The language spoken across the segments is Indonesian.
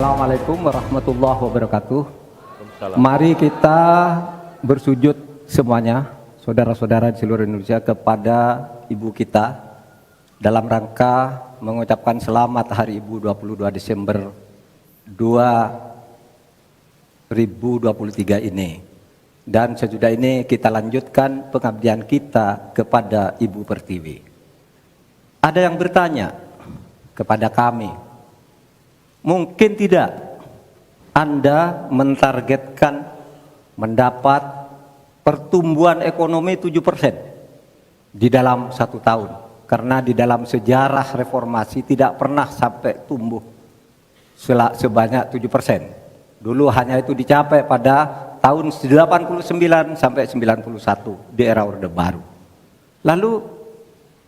Assalamualaikum warahmatullahi wabarakatuh. Mari kita bersujud semuanya, saudara-saudara di seluruh Indonesia, kepada ibu kita dalam rangka mengucapkan selamat Hari Ibu 22 Desember 2023 ini. Dan sesudah ini kita lanjutkan pengabdian kita kepada Ibu Pertiwi. Ada yang bertanya kepada kami, mungkin tidak Anda mentargetkan mendapat pertumbuhan ekonomi 7% di dalam 1 tahun. Karena di dalam sejarah reformasi tidak pernah sampai tumbuh sebanyak 7%. Dulu hanya itu dicapai pada tahun 89 sampai 91 di era Orde Baru. Lalu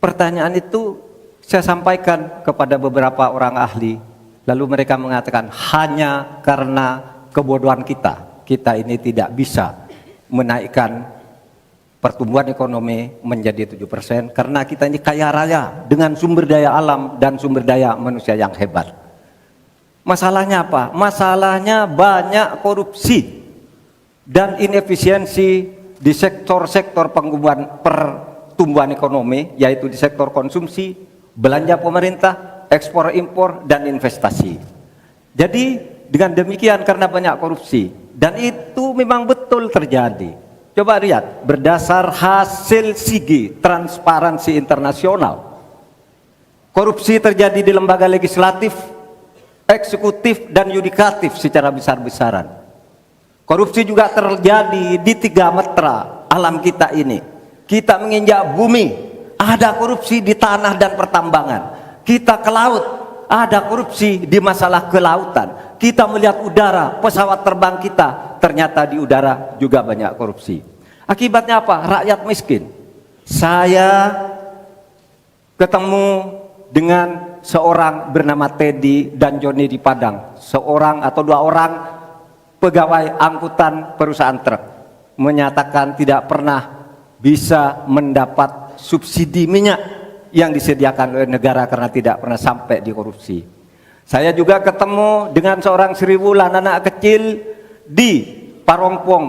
pertanyaan itu saya sampaikan kepada beberapa orang ahli. Lalu mereka mengatakan hanya karena kebodohan kita ini tidak bisa menaikkan pertumbuhan ekonomi menjadi 7% karena kita ini kaya raya dengan sumber daya alam dan sumber daya manusia yang hebat. Masalahnya apa? Masalahnya banyak korupsi dan inefisiensi di sektor-sektor pertumbuhan ekonomi, yaitu di sektor konsumsi, belanja pemerintah, ekspor impor, dan investasi. Jadi dengan demikian karena banyak korupsi, dan itu memang betul terjadi. Coba lihat, berdasar hasil SIGI, Transparansi Internasional, korupsi terjadi di lembaga legislatif, eksekutif, dan yudikatif secara besar-besaran. Korupsi juga terjadi di 3 metra alam kita ini. Kita menginjak bumi, ada korupsi di tanah dan pertambangan. Kita ke laut, ada korupsi di masalah kelautan. Kita melihat udara, pesawat terbang kita, ternyata di udara juga banyak korupsi. Akibatnya apa? Rakyat miskin. Saya ketemu dengan seorang bernama Teddy dan Joni di Padang. Seorang atau 2 orang pegawai angkutan perusahaan truk menyatakan tidak pernah bisa mendapat subsidi minyak yang disediakan oleh negara karena tidak pernah sampai di korupsi. Saya juga ketemu dengan seorang Sri Wulan, anak kecil di Parongpong,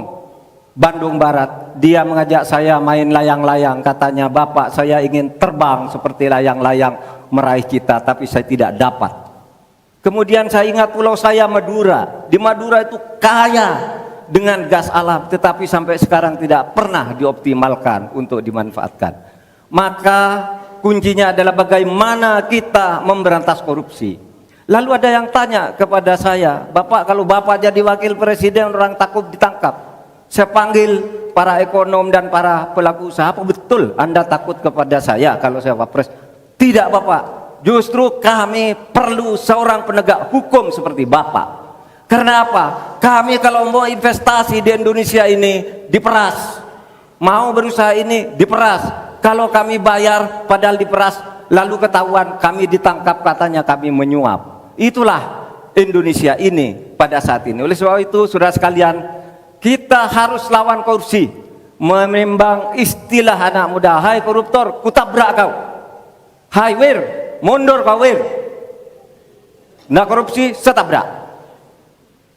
Bandung Barat. Dia mengajak saya main layang-layang. Katanya, "Bapak, saya ingin terbang seperti layang-layang meraih cita, tapi saya tidak dapat." Kemudian saya ingat pulau saya Madura. Di Madura itu kaya dengan gas alam, tetapi sampai sekarang tidak pernah dioptimalkan untuk dimanfaatkan. Maka kuncinya adalah bagaimana kita memberantas korupsi. Lalu ada yang tanya kepada saya, "Bapak, kalau Bapak jadi wakil presiden orang takut ditangkap." Saya panggil para ekonom dan para pelaku usaha, "Apa betul Anda takut kepada saya kalau saya wapres?" "Tidak, Bapak. Justru kami perlu seorang penegak hukum seperti Bapak. Karena apa? Kami kalau mau investasi di Indonesia ini diperas. Mau berusaha ini diperas. Kalau kami bayar padahal diperas, lalu ketahuan kami ditangkap katanya kami menyuap." Itulah Indonesia ini pada saat ini. Oleh sebab itu, saudara sekalian, kita harus lawan korupsi. Menimbang istilah anak muda, "Hai koruptor, kutabrak kau. Hai wir, mundur kau wir. Nah korupsi, setabrak."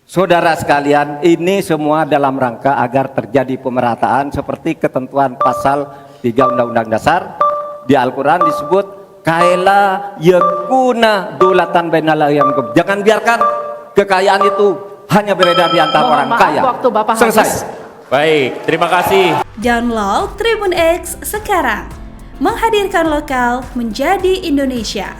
Saudara sekalian, ini semua dalam rangka agar terjadi pemerataan seperti ketentuan pasal 3 Undang-Undang Dasar. Di Al-Quran disebut kaila yakuna dulatan bainal yang. Jangan biarkan kekayaan itu hanya beredar di antara orang kaya. Waktu Bapak selesai. Habis. Baik, terima kasih. Download Tribun X sekarang. Menghadirkan lokal menjadi Indonesia.